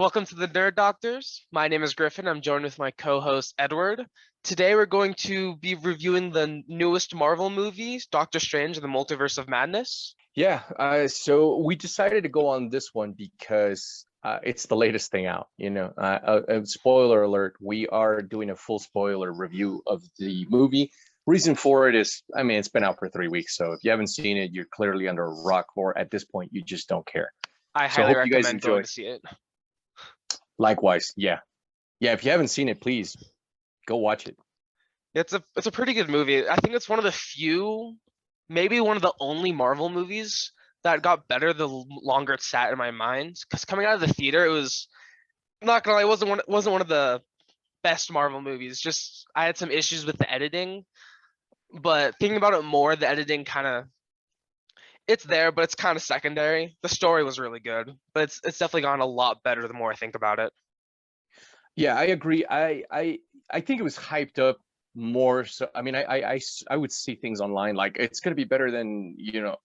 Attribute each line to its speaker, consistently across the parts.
Speaker 1: Welcome to the Nerd Doctors. My name is Griffin. I'm joined with my co-host Edward. Today we're going to be reviewing the newest Marvel movies, Doctor Strange and the Multiverse of Madness.
Speaker 2: Yeah, so we decided to go on this one because it's the latest thing out. Spoiler alert, we are doing a full spoiler review of the movie. Reason for it is, it's been out for 3 weeks, so if you haven't seen it, you're clearly under a rock, or at this point, you just don't care.
Speaker 1: I
Speaker 2: So
Speaker 1: highly
Speaker 2: hope you guys
Speaker 1: recommend going
Speaker 2: enjoy.
Speaker 1: to see it.
Speaker 2: Likewise, yeah. If you haven't seen it, please go watch it.
Speaker 1: It's a pretty good movie. I think it's one of the few, maybe one of the only Marvel movies that got better the longer it sat in my mind. Because coming out of the theater, it was, I'm not gonna lie, it wasn't one of the best Marvel movies. Just I had some issues with the editing, but thinking about it more, the editing kind of it's there, but it's kind of secondary. The story was really good, but it's definitely gone a lot better the more I think about it.
Speaker 2: Yeah, I agree. I think it was hyped up more. So I would see things online like it's gonna be better than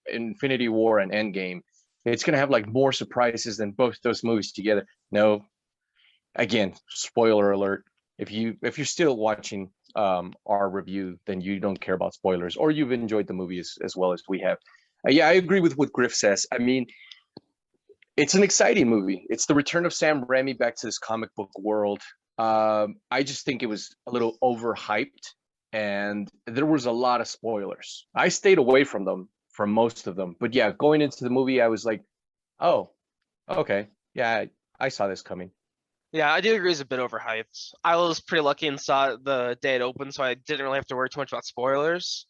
Speaker 2: Infinity War and Endgame. It's gonna have like more surprises than both those movies together. No, again, spoiler alert. If you're still watching our review, then you don't care about spoilers, or you've enjoyed the movie as well as we have. Yeah, I agree with what Griff says. It's an exciting movie. It's the return of Sam Raimi back to this comic book world. I just think it was a little overhyped, and there was a lot of spoilers. I stayed away from them, from most of them. But yeah, going into the movie, I was like, oh, okay. Yeah, I saw this coming.
Speaker 1: Yeah, I do agree it's a bit overhyped. I was pretty lucky and saw it the day it opened, so I didn't really have to worry too much about spoilers.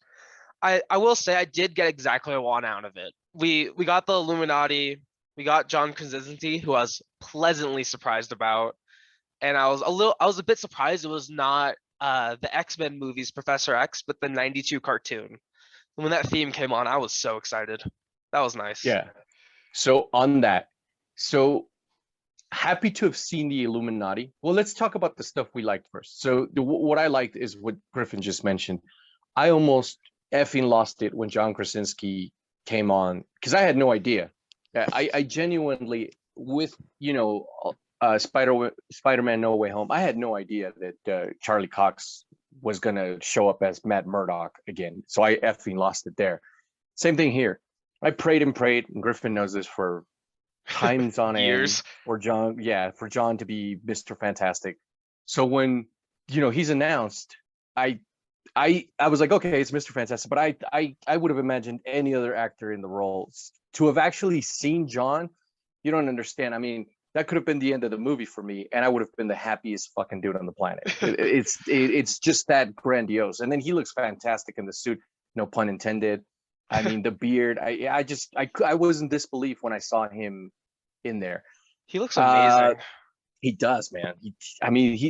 Speaker 1: I will say I did get exactly what I want out of it. We got the Illuminati, we got John Krasinski, who I was pleasantly surprised about, and I was a bit surprised it was not the X-Men movies Professor X, but the '92 cartoon. When that theme came on, I was so excited. That was nice.
Speaker 2: Yeah. So on that, so happy to have seen the Illuminati. Well, let's talk about the stuff we liked first. So what I liked is what Griffin just mentioned. I almost effing lost it when John Krasinski came on because I had no idea. I genuinely, with Spider-Man No Way Home, I had no idea that Charlie Cox was gonna show up as Matt Murdock again. So I effing lost it there. Same thing here. I prayed, and Griffin knows this for times on
Speaker 1: Years.
Speaker 2: end for John to be Mr. Fantastic. So when he's announced, I was like, okay, it's Mr. Fantastic, but I would have imagined any other actor in the role. To have actually seen John, you don't understand. That could have been the end of the movie for me, and I would have been the happiest fucking dude on the planet. It's just that grandiose, and then he looks fantastic in the suit. No pun intended. The beard. I was in disbelief when I saw him in there.
Speaker 1: He looks amazing.
Speaker 2: He does, man.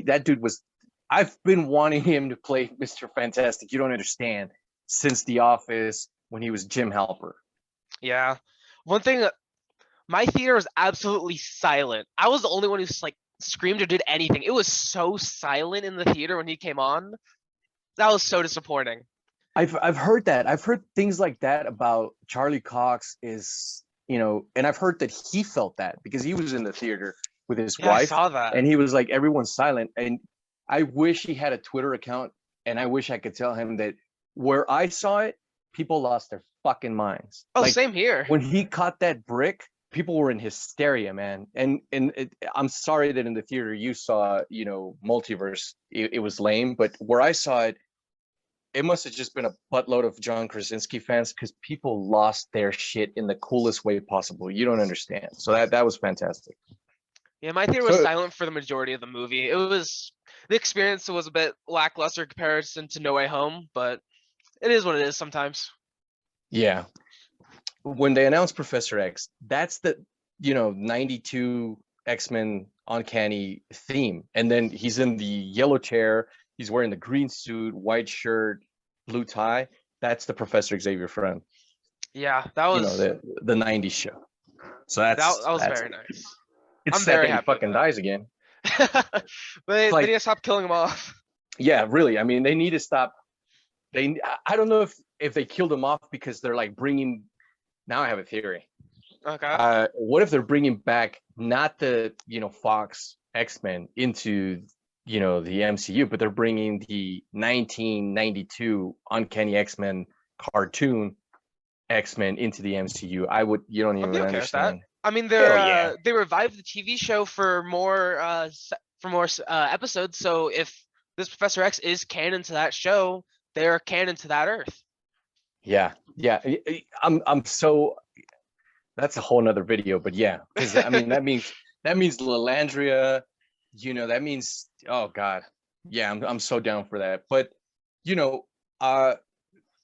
Speaker 2: That dude was. I've been wanting him to play Mr. Fantastic. You don't understand, since The Office when he was Jim Halper.
Speaker 1: Yeah. One thing, my theater was absolutely silent. I was the only one who screamed or did anything. It was so silent in the theater when he came on. That was so disappointing.
Speaker 2: I've heard that. I've heard things like that about Charlie Cox and I've heard that he felt that because he was in the theater with his wife.
Speaker 1: I saw that.
Speaker 2: And he was like, everyone's silent. And I wish he had a Twitter account, and I wish I could tell him that where I saw it, people lost their fucking minds.
Speaker 1: Oh, same here.
Speaker 2: When he caught that brick, people were in hysteria, man. And I'm sorry that in the theater you saw, Multiverse, it was lame, but where I saw it, it must have just been a buttload of John Krasinski fans because people lost their shit in the coolest way possible. You don't understand. So that was fantastic.
Speaker 1: Yeah, my theater was silent for the majority of the movie. The experience was a bit lackluster in comparison to No Way Home, but it is what it is sometimes.
Speaker 2: Yeah. When they announced Professor X, that's the 92 X-Men uncanny theme. And then he's in the yellow chair, he's wearing the green suit, white shirt, blue tie. That's the Professor Xavier friend.
Speaker 1: Yeah, that was
Speaker 2: the 90s show. So that
Speaker 1: was very nice.
Speaker 2: It's sad that he fucking dies again.
Speaker 1: But they need to stop killing him off.
Speaker 2: Yeah, really. They need to stop. I don't know if they killed him off because they're like bringing. Now I have a theory.
Speaker 1: Okay.
Speaker 2: What if they're bringing back not the Fox X-Men into the MCU, but they're bringing the 1992 Uncanny X-Men cartoon X-Men into the MCU? You don't
Speaker 1: I'd be
Speaker 2: even
Speaker 1: okay with that.
Speaker 2: understand.
Speaker 1: I mean,
Speaker 2: Hell yeah.
Speaker 1: they revived the TV show for more episodes. So if this Professor X is canon to that show, they're canon to that Earth.
Speaker 2: Yeah. Yeah. I'm so that's a whole nother video, but yeah, because I mean that means Lilandria, that means, oh God. Yeah, I'm so down for that. But you know, uh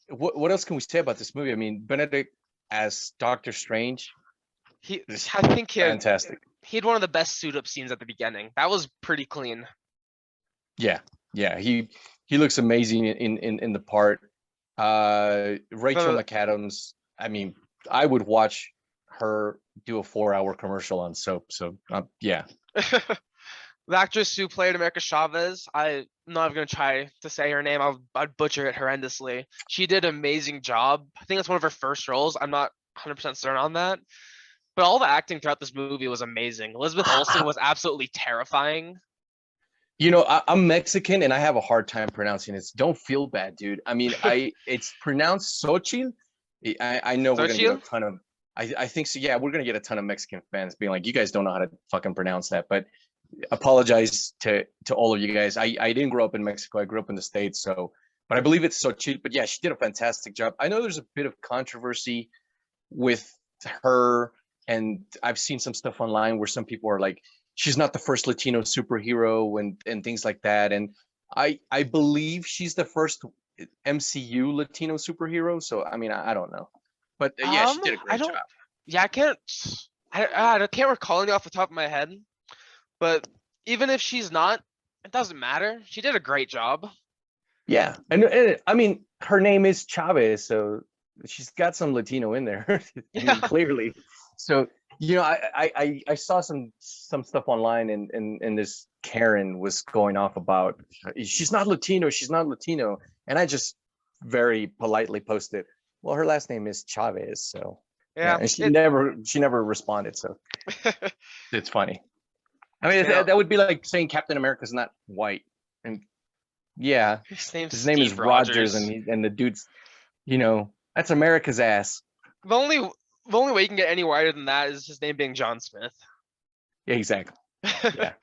Speaker 2: what else can we say about this movie? I mean, Benedict as Doctor Strange
Speaker 1: He,
Speaker 2: is
Speaker 1: I think
Speaker 2: fantastic.
Speaker 1: he had one of the best suit up scenes at the beginning. That was pretty clean.
Speaker 2: Yeah, yeah, he looks amazing in the part. Rachel
Speaker 1: The
Speaker 2: McAdams. I mean, I would watch her do a 4-hour commercial on soap. So yeah,
Speaker 1: the actress who played America Chavez, I'm not even gonna try to say her name. I'd butcher it horrendously. She did an amazing job. I think it's one of her first roles. I'm not 100% certain on that. But all the acting throughout this movie was amazing. Elizabeth Olsen was absolutely terrifying.
Speaker 2: I'm Mexican and I have a hard time pronouncing it. Don't feel bad, dude. I mean, it's pronounced Xochitl. I know we're gonna get a
Speaker 1: Xochitl?
Speaker 2: ton of. I think so. Yeah, we're gonna get a ton of Mexican fans being like, you guys don't know how to fucking pronounce that. But apologize to all of you guys. I didn't grow up in Mexico. I grew up in the States. But I believe it's Xochitl. But yeah, she did a fantastic job. I know there's a bit of controversy with her, and I've seen some stuff online where some people are like, she's not the first Latino superhero and things like that. And I believe she's the first MCU Latino superhero. So I mean, I don't know, but yeah, she did a
Speaker 1: I
Speaker 2: great
Speaker 1: don't.
Speaker 2: job.
Speaker 1: Yeah, I can't. I can't recall any off the top of my head. But even if she's not, it doesn't matter. She did a great job.
Speaker 2: Yeah, and I mean, her name is Chavez, so she's got some Latino in there. I mean,
Speaker 1: Yeah.
Speaker 2: clearly. So I saw some stuff online, and this Karen was going off about, she's not Latino, she's not Latino, and I just very politely posted, well, her last name is Chavez, so yeah,
Speaker 1: Yeah.
Speaker 2: and she never responded, so it's funny. I mean,
Speaker 1: Yeah.
Speaker 2: that would be like saying Captain America's not white, and yeah,
Speaker 1: His name's
Speaker 2: his name is
Speaker 1: Steve
Speaker 2: Rogers,
Speaker 1: Rogers.
Speaker 2: and the dude's, that's America's ass.
Speaker 1: The only the only way you can get any wider than that is his name being John Smith.
Speaker 2: Yeah, exactly. Yeah,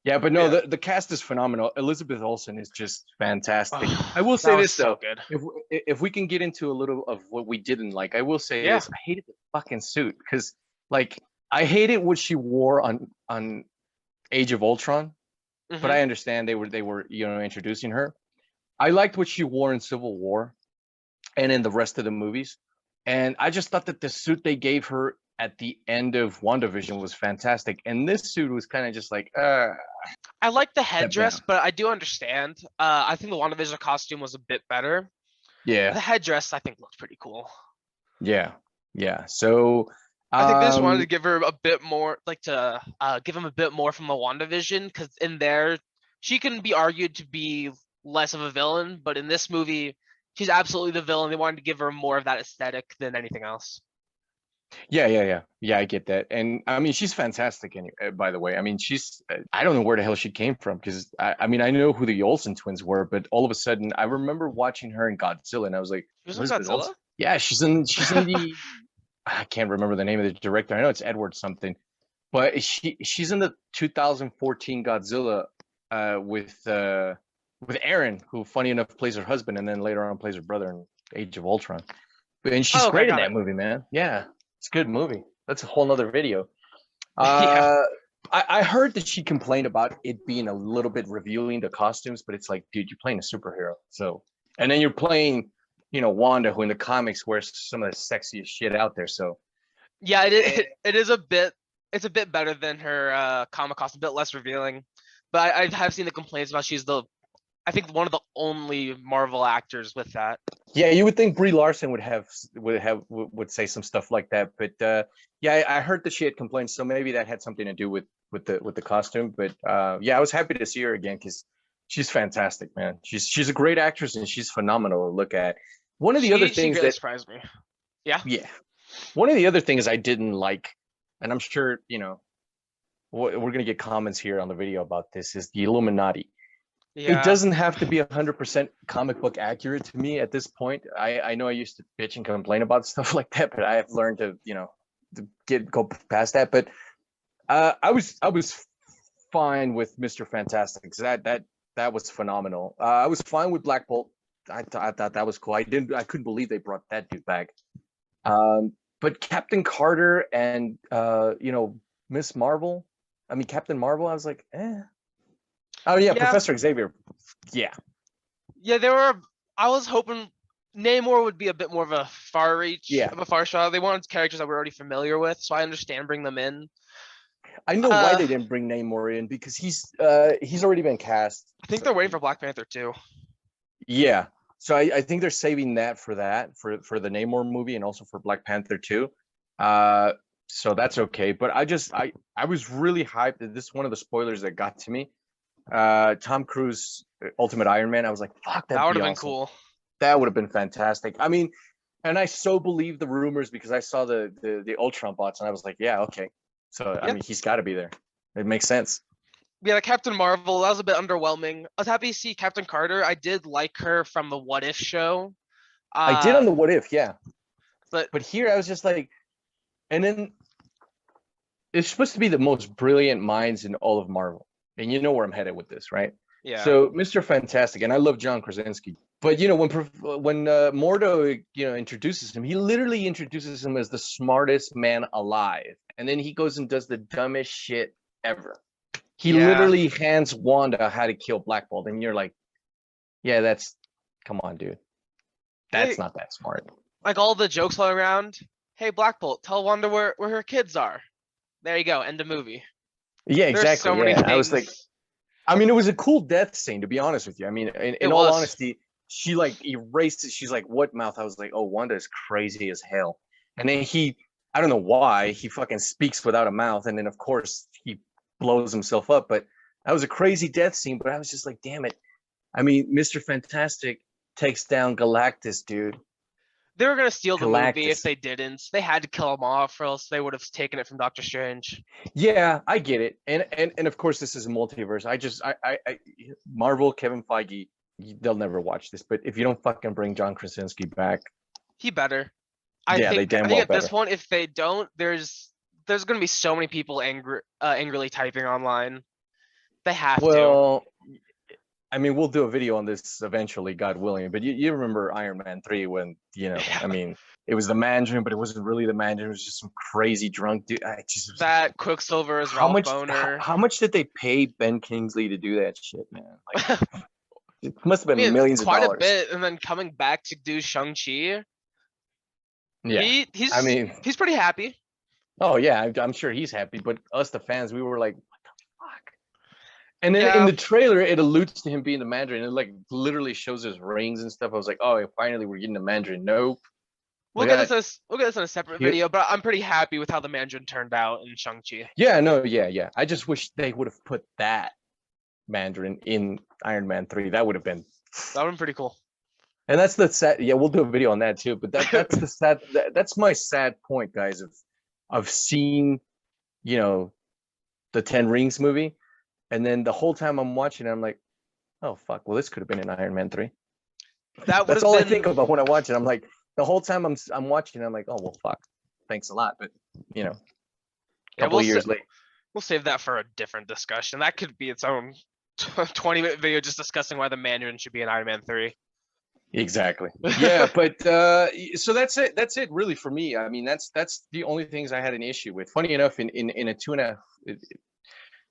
Speaker 2: yeah, but no,
Speaker 1: Yeah.
Speaker 2: the cast is phenomenal. Elizabeth Olsen is just fantastic. I will
Speaker 1: That
Speaker 2: say
Speaker 1: was
Speaker 2: this
Speaker 1: so
Speaker 2: though,
Speaker 1: good.
Speaker 2: if we can get into a little of what we didn't like, I will say
Speaker 1: Yeah.
Speaker 2: this: I hated the fucking suit because, like, I hated what she wore on Age of Ultron, but
Speaker 1: Hmm.
Speaker 2: I understand they were introducing her. I liked what she wore in Civil War and in the rest of the movies. And I just thought that the suit they gave her at the end of WandaVision was fantastic. And this suit was kind of just like,
Speaker 1: I like the
Speaker 2: step
Speaker 1: headdress,
Speaker 2: down.
Speaker 1: but I do understand. I think the WandaVision costume was a bit better.
Speaker 2: Yeah,
Speaker 1: The headdress, I think, looked pretty cool.
Speaker 2: yeah, yeah. So,
Speaker 1: I think they just wanted to
Speaker 2: um,
Speaker 1: give her a bit more, like to give him a bit more from the WandaVision, because in there, she can be argued to be less of a villain, but in this movie, she's absolutely the villain. They wanted to give her more of that aesthetic than anything else.
Speaker 2: yeah. I get that, and I mean, she's fantastic. Anyway, by the way, I mean, I don't know where the hell she came from because I mean, I know who the Olsen twins were, but all of a sudden, I remember watching her in Godzilla, and I was like,
Speaker 1: She was in
Speaker 2: Elizabeth
Speaker 1: Godzilla?
Speaker 2: Olsen. Yeah, she's in the. I can't remember the name of the director. I know it's Edward something, but she's in the 2014 Godzilla with Aaron, who funny enough plays her husband, and then later on plays her brother in Age of Ultron. And she's
Speaker 1: Oh, okay,
Speaker 2: great in
Speaker 1: got
Speaker 2: that
Speaker 1: it.
Speaker 2: movie, man. Yeah, it's a good movie. That's a whole nother video.
Speaker 1: Yeah.
Speaker 2: Uh, I heard that she complained about it being a little bit revealing the costumes, but it's like, dude, you're playing a superhero, so and then you're playing, Wanda, who in the comics wears some of the sexiest shit out there. So
Speaker 1: Yeah,
Speaker 2: eh,
Speaker 1: it is a bit it's a bit better than her comic costume, a bit less revealing. But I have seen the complaints about she's the I think one of the only Marvel actors with that.
Speaker 2: yeah, you would think Brie Larson would say some stuff like that, but yeah, I heard that she had complaints, so maybe that had something to do with the costume. But yeah, I was happy to see her again because she's fantastic, man. She's a great actress and she's phenomenal to look at. One of the other
Speaker 1: She
Speaker 2: things
Speaker 1: really
Speaker 2: that
Speaker 1: surprised me. Yeah.
Speaker 2: yeah, One of the other things I didn't like, and I'm sure, we're going to get comments here on the video about this, is the Illuminati. It
Speaker 1: Yeah.
Speaker 2: doesn't have to be 100% comic book accurate to me at this point. I know I used to bitch and complain about stuff like that, but I have learned to, go past that. But I was fine with Mr. Fantastic, because that was phenomenal. I was fine with Black Bolt. I thought that was cool. I couldn't believe they brought that dude back. But Captain Carter and Miss Marvel, I mean Captain Marvel, I was like, eh. Oh yeah,
Speaker 1: Yeah.
Speaker 2: Professor Xavier. Yeah.
Speaker 1: Yeah, there were. I was hoping Namor would be a bit more of a far reach
Speaker 2: Yeah.
Speaker 1: of a far shot. They wanted characters that we're already familiar with, so I understand bring them in.
Speaker 2: I know why
Speaker 1: Uh,
Speaker 2: they didn't bring Namor in, because he's already been cast.
Speaker 1: I think they're waiting for Black Panther too.
Speaker 2: Yeah. So I think they're saving that for for the Namor movie, and also for Black Panther 2. So that's okay. But I was really hyped. This is one of the spoilers that got to me. Tom Cruise Ultimate Iron Man. I was like, fuck,
Speaker 1: That
Speaker 2: that'd
Speaker 1: would
Speaker 2: be
Speaker 1: have been
Speaker 2: awesome.
Speaker 1: cool.
Speaker 2: That would have been fantastic. I mean, and I so believe the rumors, because I saw the Ultron bots, and I was like, yeah, okay. So I
Speaker 1: Yeah.
Speaker 2: mean, he's got to be there. It makes sense.
Speaker 1: Yeah, the Captain Marvel, that was a bit underwhelming. I was happy to see Captain Carter. I did like her from the What If show.
Speaker 2: I did on
Speaker 1: Uh,
Speaker 2: the What If, yeah.
Speaker 1: but
Speaker 2: But here I was just like, and then it's supposed to be the most brilliant minds in all of Marvel. And you know where I'm headed with this, right?
Speaker 1: yeah.
Speaker 2: So Mr. Fantastic, and I love John Krasinski, but when Mordo introduces him, he literally introduces him as the smartest man alive, and then he goes and does the dumbest shit ever. He
Speaker 1: Yeah.
Speaker 2: literally hands Wanda how to kill Black Bolt, and you're like, yeah, come on, dude, that's
Speaker 1: Hey,
Speaker 2: not that smart.
Speaker 1: like all the jokes all around. Hey, Black Bolt, tell Wanda where her kids are. There you go. End of movie.
Speaker 2: Yeah,
Speaker 1: There's
Speaker 2: exactly.
Speaker 1: so many
Speaker 2: Yeah, I was like,
Speaker 1: things.
Speaker 2: I mean, it was a cool death scene, to be honest with you. I mean,
Speaker 1: It
Speaker 2: in all
Speaker 1: was.
Speaker 2: honesty, she like erased it. She's like, "What mouth?" I was like, "Oh, Wanda is crazy as hell." And then I don't know why, he fucking speaks without a mouth, and then of course he blows himself up. But that was a crazy death scene. But I was just like, "Damn it!" I mean, Mister Fantastic takes down Galactus, dude.
Speaker 1: They were gonna steal the movie if
Speaker 2: Galactus.
Speaker 1: they didn't. They had to kill him off, or else they would have taken it from Doctor Strange.
Speaker 2: Yeah, I get it, and of course this is a multiverse. I Marvel, Kevin Feige, they'll never watch this, but if you don't fucking bring John Krasinski back,
Speaker 1: He better.
Speaker 2: yeah, they
Speaker 1: I
Speaker 2: damn
Speaker 1: think
Speaker 2: well
Speaker 1: at this
Speaker 2: better.
Speaker 1: point, if they don't, there's gonna be so many people angrily typing online. They have to.
Speaker 2: Well, I mean, we'll do a video on this eventually, God willing. But you remember Iron Man 3 when I
Speaker 1: Yeah.
Speaker 2: mean, it was the Mandarin, but it wasn't really the Mandarin. It was just some crazy drunk dude. I just was like,
Speaker 1: That Quicksilver is
Speaker 2: how
Speaker 1: Ralph
Speaker 2: much
Speaker 1: Boner.
Speaker 2: how much did they pay Ben Kingsley to do that shit, man? Like,
Speaker 1: I
Speaker 2: it must have been
Speaker 1: mean,
Speaker 2: millions of
Speaker 1: quite a
Speaker 2: dollars.
Speaker 1: bit, and then coming back to do Shang-Chi,
Speaker 2: Yeah,
Speaker 1: he
Speaker 2: I
Speaker 1: he's
Speaker 2: mean,
Speaker 1: he's pretty happy.
Speaker 2: oh yeah, I'm sure he's happy, but us the fans, we were like, what the fuck? And then in
Speaker 1: Yeah,
Speaker 2: the trailer, it alludes to him being the Mandarin. It like literally shows his rings and stuff. I was like, oh, finally we're getting the Mandarin. Nope, we got
Speaker 1: we'll get this in a separate
Speaker 2: here.
Speaker 1: video, but I'm pretty happy with how the Mandarin turned out in Shang-Chi.
Speaker 2: Yeah, no, yeah. I just wish they would have put that Mandarin in Iron Man 3. That would have been,
Speaker 1: That would have been pretty cool.
Speaker 2: and that's the sad. Yeah, we'll do a video on that too. But that's the sad. That's my sad point, guys. Of seeing, you know, the Ten Rings movie, and then the whole time I'm watching, I'm like, oh fuck, well this could have been in Iron Man 3.
Speaker 1: That would
Speaker 2: That's
Speaker 1: have
Speaker 2: all I
Speaker 1: been
Speaker 2: think about when I watch it. I'm like, the whole time I'm watching, I'm like, oh well, fuck, thanks a lot, but a
Speaker 1: yeah,
Speaker 2: couple of years late.
Speaker 1: we'll save that for a different discussion. That could be its own 20-minute video just discussing why the Mandarin should be in Iron Man 3.
Speaker 2: Exactly. Yeah, but so that's it. That's it, really, for me. I mean, that's the only things I had an issue with. Funny enough, in a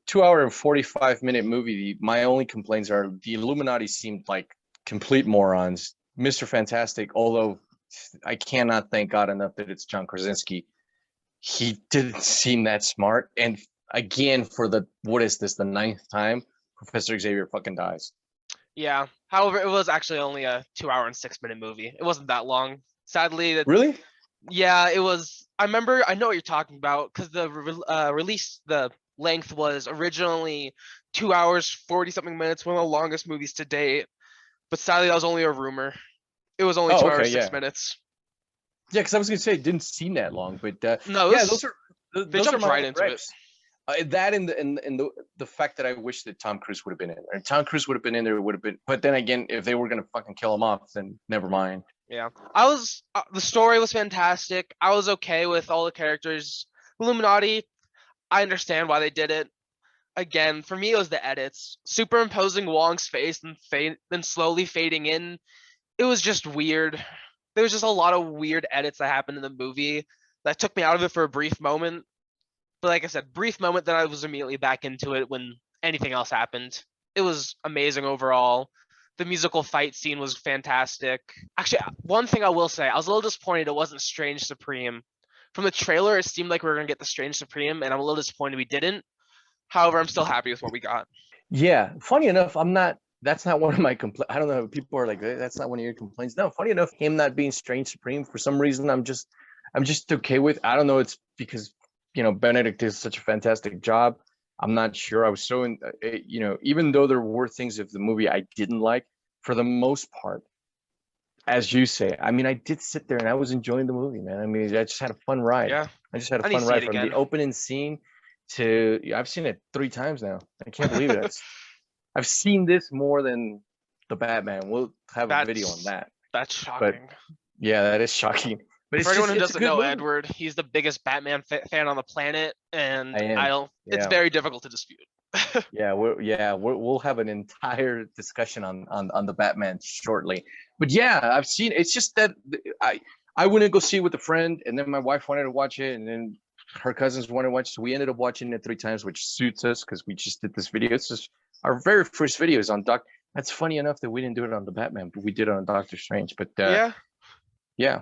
Speaker 2: 2 hour and 45-minute movie, my only complaints are the Illuminati seemed like complete morons. Mr. Fantastic, although I cannot thank God enough that it's John Krasinski, he didn't seem that smart. And again, for what is this, the ninth time, Professor Xavier fucking dies.
Speaker 1: Yeah. However, it was actually only a 2 hour and 6 minute movie. It wasn't that long. Sadly,
Speaker 2: Really?
Speaker 1: yeah, it was. I remember. I know what you're talking about because the length was originally 2 hours 40 something minutes, one of the longest movies to date. But sadly, that was only a rumor. It was only
Speaker 2: Oh,
Speaker 1: two
Speaker 2: okay,
Speaker 1: hours six
Speaker 2: yeah.
Speaker 1: minutes.
Speaker 2: Yeah, because I was gonna say it didn't seem that long, but
Speaker 1: No,
Speaker 2: yeah, those are
Speaker 1: they
Speaker 2: those are
Speaker 1: jumped
Speaker 2: my
Speaker 1: right
Speaker 2: only
Speaker 1: into it.
Speaker 2: gripes. That and the fact that I wish that Tom Cruise would have been in there. And Tom Cruise would have been in there, would have been. But then again, if they were gonna fucking kill him off, then never mind.
Speaker 1: Yeah, the story was fantastic. I was okay with all the characters. Illuminati, I understand why they did it. Again, for me, it was the edits. Superimposing Wong's face and then slowly fading in. It was just weird. There was just a lot of weird edits that happened in the movie that took me out of it for a brief moment. But like I said, brief moment, then I was immediately back into it when anything else happened. It was amazing overall. The musical fight scene was fantastic. Actually, one thing I will say, I was a little disappointed it wasn't Strange Supreme. From the trailer, it seemed like we were gonna get the Strange Supreme, and I'm a little disappointed we didn't. However, I'm still happy with what we got.
Speaker 2: Yeah, funny enough, I'm not. That's not one of my complaints. I don't know. People are like, that's not one of your complaints. No, funny enough, him not being Strange Supreme for some reason, I'm just okay with. I don't know. It's because Benedict did such a fantastic job. I'm not sure. I was so in, even though there were things of the movie I didn't like, for the most part, as you say, I mean, I did sit there and I was enjoying the movie, man. I mean, I just had a fun ride.
Speaker 1: Yeah,
Speaker 2: I just had a
Speaker 1: I need
Speaker 2: fun
Speaker 1: to see
Speaker 2: ride
Speaker 1: it
Speaker 2: from the
Speaker 1: again.
Speaker 2: opening scene to. I've seen it 3 times now. I can't believe it. I've seen this more than the Batman. We'll have a video on
Speaker 1: that's
Speaker 2: that.
Speaker 1: that's
Speaker 2: But
Speaker 1: shocking.
Speaker 2: yeah, that is shocking. But
Speaker 1: For anyone who
Speaker 2: it's a
Speaker 1: doesn't
Speaker 2: good
Speaker 1: know
Speaker 2: movie.
Speaker 1: Edward, he's the biggest Batman fan on the planet, and
Speaker 2: I
Speaker 1: I
Speaker 2: am.
Speaker 1: don't. It's
Speaker 2: Yeah.
Speaker 1: very difficult to dispute.
Speaker 2: We'll have an entire discussion on the Batman shortly. But yeah, I've seen. It's just that I wouldn't go see it with a friend, and then my wife wanted to watch it, and then her cousins wanted to watch it. So we ended up watching it 3 times, which suits us because we just did this video. It's just our very first video is on Doc. That's funny enough that we didn't do it on the Batman, but we did it on Doctor Strange. But
Speaker 1: Yeah,
Speaker 2: yeah,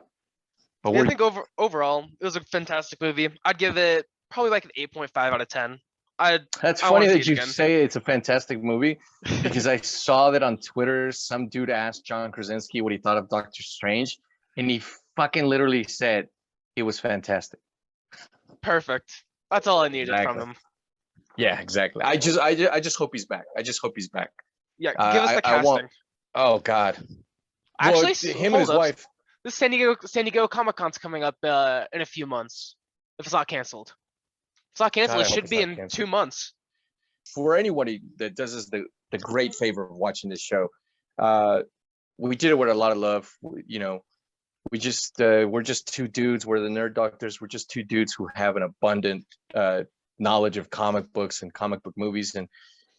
Speaker 2: but
Speaker 1: yeah. I
Speaker 2: we're
Speaker 1: think overall it was a fantastic movie. I'd give it probably like an 8.5 out of 10. I
Speaker 2: That's
Speaker 1: I want
Speaker 2: funny
Speaker 1: to see
Speaker 2: that
Speaker 1: it
Speaker 2: you
Speaker 1: again.
Speaker 2: say it's a fantastic movie because I saw that on Twitter. Some dude asked John Krasinski what he thought of Doctor Strange, and he fucking literally said it was fantastic.
Speaker 1: Perfect. That's all I needed from
Speaker 2: Exactly.
Speaker 1: him.
Speaker 2: Yeah, exactly. I just hope he's back. I just hope he's back.
Speaker 1: Yeah, give us the
Speaker 2: I want.
Speaker 1: casting.
Speaker 2: Oh God. Well,
Speaker 1: Actually,
Speaker 2: him and
Speaker 1: hold
Speaker 2: his
Speaker 1: up.
Speaker 2: wife.
Speaker 1: This San Diego Comic Con's coming up in a few months. If it's not canceled, if it's not
Speaker 2: God,
Speaker 1: canceled. It
Speaker 2: I hope
Speaker 1: should
Speaker 2: it's
Speaker 1: be
Speaker 2: not
Speaker 1: in
Speaker 2: canceled.
Speaker 1: 2 months.
Speaker 2: For anybody that does us the great favor of watching this show, uh, we did it with a lot of love. We're just two dudes. We're the nerd doctors. We're just two dudes who have an abundant knowledge of comic books and comic book movies and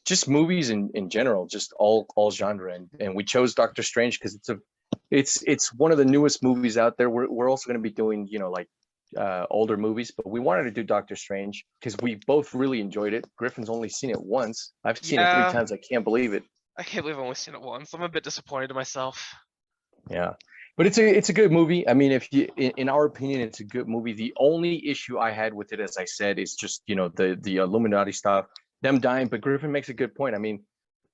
Speaker 2: just movies in general, just all genre. And we chose Doctor Strange because it's one of the newest movies out there. We're also going to be doing like older movies, but we wanted to do Doctor Strange because we both really enjoyed it. Griffin's only seen it once. I've seen it three
Speaker 1: Yeah,
Speaker 2: times. I can't believe it.
Speaker 1: I can't believe I've only seen it once. I'm a bit disappointed in myself.
Speaker 2: Yeah, but it's a good movie. I mean, if you in our opinion, it's a good movie. The only issue I had with it, as I said, is just the Illuminati stuff, them dying. But Griffin makes a good point. I mean,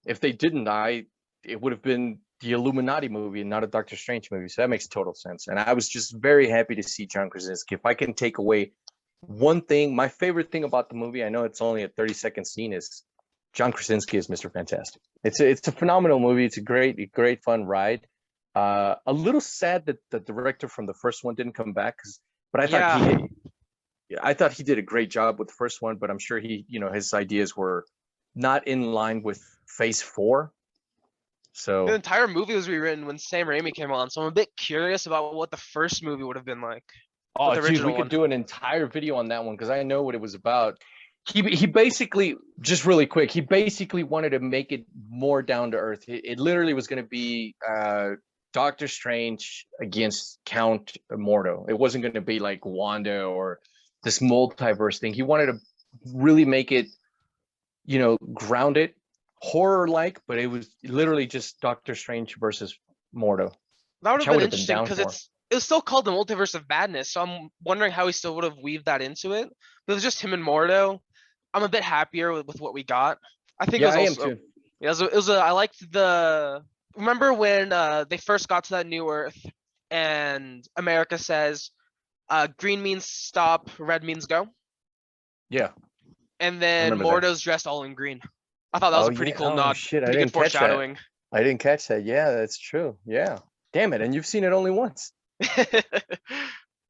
Speaker 2: if they didn't die, it would have been the Illuminati movie and not a Doctor Strange movie. So that makes total sense. And I was just very happy to see John Krasinski. If I can take away one thing, my favorite thing about the movie, I know it's only a 30-second scene, is John Krasinski is Mr. Fantastic. It's a phenomenal movie. It's a great fun ride. A little sad that the director from the first one didn't come back, but
Speaker 1: Yeah,
Speaker 2: I thought he did a great job with the first one. But I'm sure his ideas were not in line with Phase 4.
Speaker 1: the
Speaker 2: So,
Speaker 1: entire movie was rewritten when Sam Raimi came on, so I'm a bit curious about what the first movie would have been like,
Speaker 2: oh,
Speaker 1: the
Speaker 2: dude, we
Speaker 1: original
Speaker 2: could
Speaker 1: one.
Speaker 2: do an entire video on that one because I know what it was about. He basically, just really quick, he basically wanted to make it more down to earth. It literally was going to be Doctor Strange against Count Mordo. It wasn't going to be like Wanda or this multiverse thing. He wanted to really make it, grounded, horror like, but it was literally just Doctor Strange versus Mordo,
Speaker 1: That would
Speaker 2: which
Speaker 1: have
Speaker 2: I
Speaker 1: been
Speaker 2: would have been
Speaker 1: interesting
Speaker 2: down
Speaker 1: because
Speaker 2: for.
Speaker 1: it was still called the Multiverse of Madness, so I'm wondering how he still would have weaved that into it. But it was just him and Mordo. I'm a bit happier with what we got. I think it
Speaker 2: Yeah,
Speaker 1: was
Speaker 2: I am
Speaker 1: also
Speaker 2: too.
Speaker 1: I liked the remember when they first got to that new Earth and America says green means stop, red means go,
Speaker 2: Yeah,
Speaker 1: and
Speaker 2: I
Speaker 1: then
Speaker 2: remember that.
Speaker 1: Mordo's dressed all in green. I thought that was
Speaker 2: Oh
Speaker 1: a pretty
Speaker 2: yeah.
Speaker 1: cool
Speaker 2: Oh
Speaker 1: nod,
Speaker 2: shit, I
Speaker 1: pretty good
Speaker 2: didn't catch that.
Speaker 1: foreshadowing.
Speaker 2: I didn't catch that. Yeah, that's true. Yeah. Damn it. And you've seen it only once.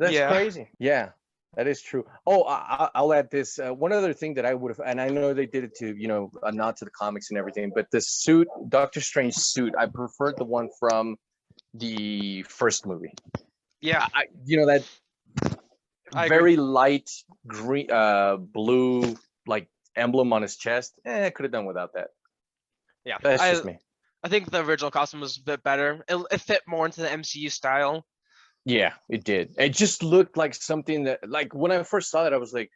Speaker 2: That's
Speaker 1: Yeah.
Speaker 2: crazy. Yeah, that is true. Oh, I'll add this. One other thing that I would have, and I know they did it to, a nod to the comics and everything, but the suit, Doctor Strange suit, I preferred the one from the first movie.
Speaker 1: Yeah,
Speaker 2: That
Speaker 1: I agree.
Speaker 2: very light green, blue, like emblem on his chest. Could have done without that.
Speaker 1: Yeah,
Speaker 2: That's
Speaker 1: I
Speaker 2: just me.
Speaker 1: I think the original costume was a bit better. It fit more into the MCU style.
Speaker 2: Yeah, it did. It just looked like something that, like, when I first saw it, I was like,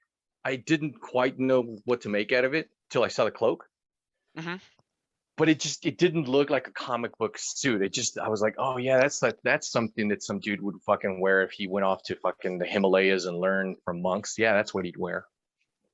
Speaker 2: I didn't quite know what to make out of it till I saw the cloak.
Speaker 1: Hmm.
Speaker 2: But it didn't look like a comic book suit. I was like, oh yeah, that's something that some dude would fucking wear if he went off to fucking the Himalayas and learned from monks. Yeah, that's what he'd wear.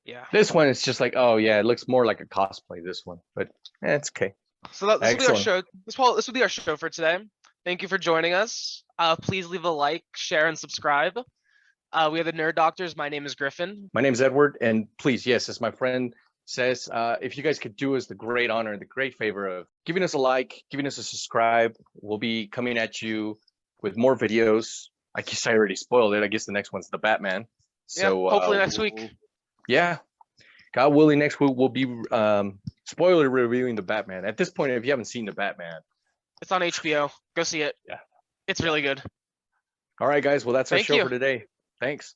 Speaker 1: Yeah.
Speaker 2: This one, it's just like, oh yeah, it looks more like a cosplay. This one, but it's okay.
Speaker 1: So this will be our
Speaker 2: Excellent.
Speaker 1: show. This will be our show for today. Thank you for joining us. Please leave a like, share, and subscribe. We are the Nerd Doctors. My name is Griffin.
Speaker 2: My name's Edward, and please, yes, as my friend says, if you guys could do us the great honor, the great favor of giving us a like, giving us a subscribe, we'll be coming at you with more videos. I guess I already spoiled it. I guess the next one's the Batman.
Speaker 1: Yeah,
Speaker 2: So
Speaker 1: hopefully next week.
Speaker 2: yeah, God willing, next week we'll be spoiler reviewing the Batman. At this point, if you haven't seen the Batman,
Speaker 1: It's on HBO. Go see it.
Speaker 2: yeah,
Speaker 1: It's really good.
Speaker 2: all right, guys. Well, that's our
Speaker 1: Thank
Speaker 2: show
Speaker 1: you.
Speaker 2: for today. Thanks.